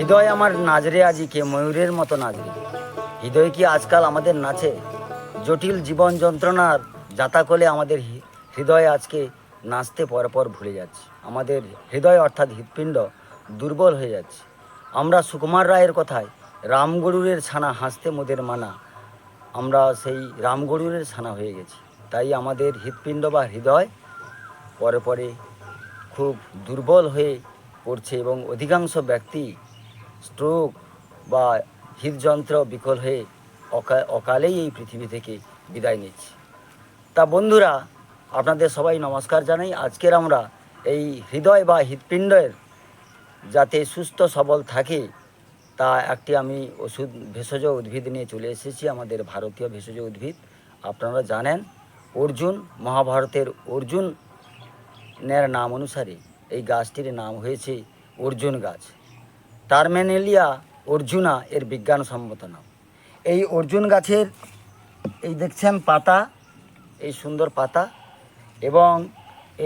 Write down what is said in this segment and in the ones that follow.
হৃদয় আমার নাচরে আজিকে ময়ূরের মতো নাচরে। হৃদয় কি আজকাল আমাদের নাচে? জটিল জীবন যন্ত্রণার জাতাকলে আমাদের হৃদয় আজকে নাচতে পরপর ভুলে যাচ্ছে। আমাদের হৃদয় অর্থাৎ হৃৎপিণ্ড দুর্বল হয়ে যাচ্ছে। আমরা সুকুমার রায়ের কথায় রামগরুরের ছানা হাসতে মোদের মানা, আমরা সেই রামগরুরের ছানা হয়ে গেছি। তাই আমাদের হৃৎপিণ্ড বা হৃদয় পরে পরে খুব দুর্বল হয়ে পড়ছে এবং অধিকাংশ ব্যক্তি স্ট্রোক বা হৃদযন্ত্র বিকল হয়ে অকালেই এই পৃথিবী থেকে বিদায় নিচ্ছে। তা বন্ধুরা, আপনাদের সবাই নমস্কার জানাই। আজকের আমরা এই হৃদয় বা হৃৎপিণ্ডের যাতে সুস্থ সবল থাকে তা একটি আমি ভেষজ উদ্ভিদ নিয়ে চলে এসেছি। আমাদের ভারতীয় ভেষজ উদ্ভিদ আপনারা জানেন, অর্জুন, মহাভারতের অর্জুনের নাম অনুসারে এই গাছটির নাম হয়েছে অর্জুন গাছ। টার্মেনেলিয়া অর্জুনা এর বিজ্ঞানসম্মত নাম। এই অর্জুন গাছের এই দেখছেন পাতা, এই সুন্দর পাতা এবং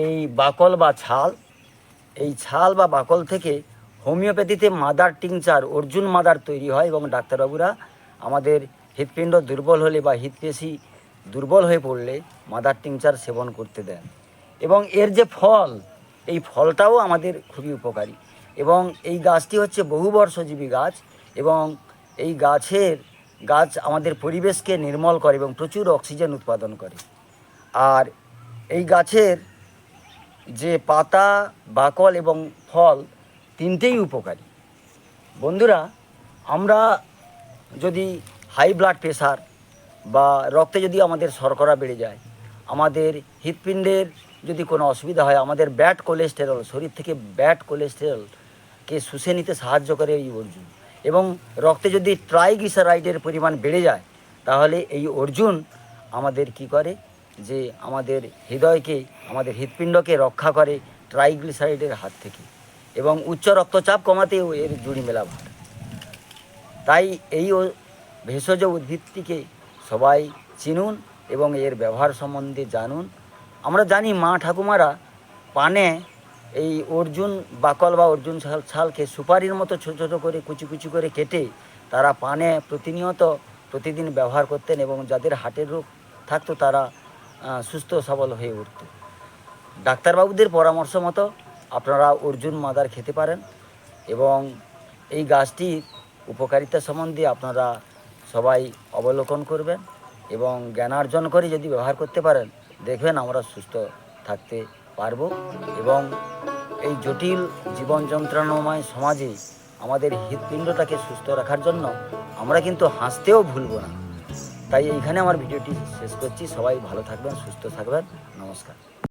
এই বাকল বা ছাল, এই ছাল বা বাকল থেকে হোমিওপ্যাথিতে মাদার টিংচার, অর্জুন মাদার তৈরি হয় এবং ডাক্তারবাবুরা আমাদের হৃৎপিণ্ড দুর্বল হলে বা হৃৎপেশি দুর্বল হয়ে পড়লে মাদার টিংচার সেবন করতে দেন। এবং এর যে ফল, এই ফলটাও আমাদের খুবই উপকারী। এবং এই গাছটি হচ্ছে বহুবর্ষজীবী গাছ এবং এই গাছ আমাদের পরিবেশকে নির্মল করে এবং প্রচুর অক্সিজেন উৎপাদন করে। আর এই গাছের যে পাতা, বাকল এবং ফল তিনটেই উপকারী। বন্ধুরা, আমরা যদি হাই ব্লাড প্রেশার বা রক্তে যদি আমাদের শর্করা বেড়ে যায়, আমাদের হৃৎপিণ্ডের যদি কোনো অসুবিধা হয়, আমাদের ব্যাড কোলেস্টেরল, শরীর থেকে ব্যাড কোলেস্টেরলকে শুষে নিতে সাহায্য করে এই অর্জুন। এবং রক্তে যদি ট্রাইগ্লিসারাইডের পরিমাণ বেড়ে যায়, তাহলে এই অর্জুন আমাদের কি করে, যে আমাদের হৃদয়কে, আমাদের হৃৎপিণ্ডকে রক্ষা করে ট্রাইগ্লিসারাইডের হাত থেকে এবং উচ্চ রক্তচাপ কমাতেও এর জুড়ি মেলা ভার। তাই এই ভেষজ উদ্ভিদটিকে সবাই চিনুন এবং এর ব্যবহার সম্বন্ধে জানুন। আমরা জানি মা ঠাকুমারা পানে এই অর্জুন বাকল বা অর্জুন ছালকে সুপারির মতো ছোটো ছোটো করে কুচি কুচি করে কেটে তারা পানে প্রতিদিন ব্যবহার করতেন এবং যাদের হার্টের রোগ থাকতো তারা সুস্থ সবল হয়ে উঠত। ডাক্তারবাবুদের পরামর্শ মতো আপনারা অর্জুন মাদার খেতে পারেন এবং এই গাছটির উপকারিতা সম্বন্ধে আপনারা সবাই অবলোকন করবেন এবং জ্ঞানার্জন করে যদি ব্যবহার করতে পারেন, দেখবেন আমরা সুস্থ থাকতে পারবো। এবং এই জটিল জীবন যন্ত্রণাময় সমাজে আমাদের হৃৎপিণ্ডটাকে সুস্থ রাখার জন্য আমরা কিন্তু হাসতেও ভুলব না। তাই এইখানে আমার ভিডিওটি শেষ করছি। সবাই ভালো থাকবেন, সুস্থ থাকবেন। নমস্কার।